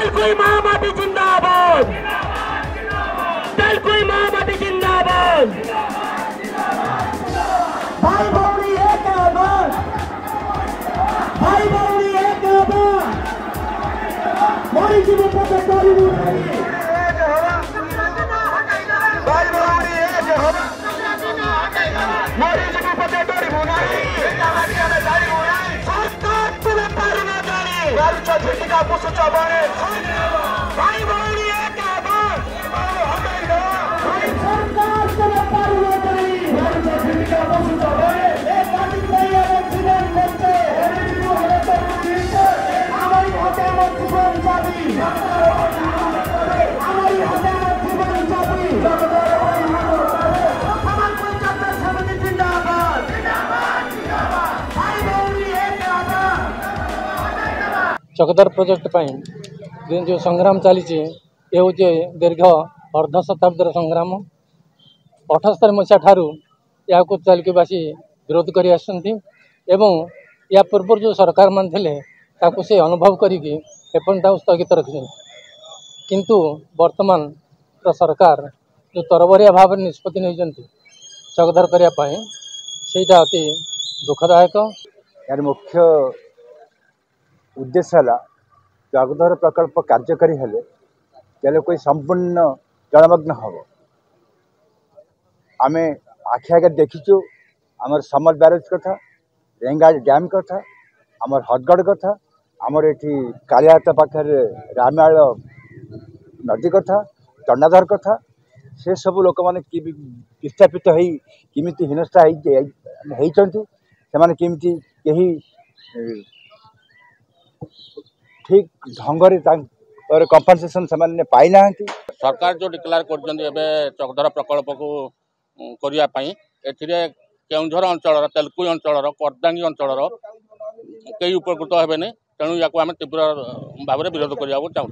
तेलकोई महामाटी जिंदाबाद, तेलकोई महामाटी जिंदाबाद। भाई भौणी एक आवाज, भाई भौणी एक आवाज। मोदी जी को पत्रकारी भाई भौणी एक आवाज, मोदी जी को पत्रकारी सरकार तुले पारना जाने गारुचा झटिका पुसुचा बने भाई भौणी एक आवाज। भाई सरकार तुले पारना जाने गारुचा झटिका पुसुचा बने एक पार्टी नहीं है जीवन बच्चे मोदी जी को हटाओ नीचे हमारी हटाओ जीवन जाती, हमारी हटाओ जीवन जाती। हमारे पंचायत समिति जिंदाबाद, भाई भौणी एक आवाज। चकदार प्रोजेक्ट जो संग्राम चली हूँ दीर्घ अर्ध शताब्दीर संग्राम 78 मसीहा ठारू या चालिकवासी विरोध कर या पूर्व जो सरकार मान थे से अनुभव करके स्थगित रखी, किंतु वर्तमान सरकार जो तरबरिया भाव निष्पत्ति नहीं चकदार करने से अति दुखदायक। यार मुख्य उद्देश्य है चकदार प्रकल्प कार्यकारी हेले तेल कोई संपूर्ण जलमग्न हम आम आखि आगे देखीचु आमर समर ब्यारेज कथा, रेंगा डैम कथा, आमर हदगढ़ कथा, आमर ये कालियाहाट पाखे रामायल नदी कथा, चंडाधर कथा, से सब लोक मैंने विस्थापित होती हीनस्था होती केमिति कहीं ठीक ढंग से कंपनसेशन से पाई ना। सरकार जो डिक्लेयर कर चकदार प्रकल्प को करने केउंझर अंचल तेलकोई अंचल करदांगी अंचल कई उपकृत हेबे तेणु या तीव्र भाव में विरोध करने चाहूँ।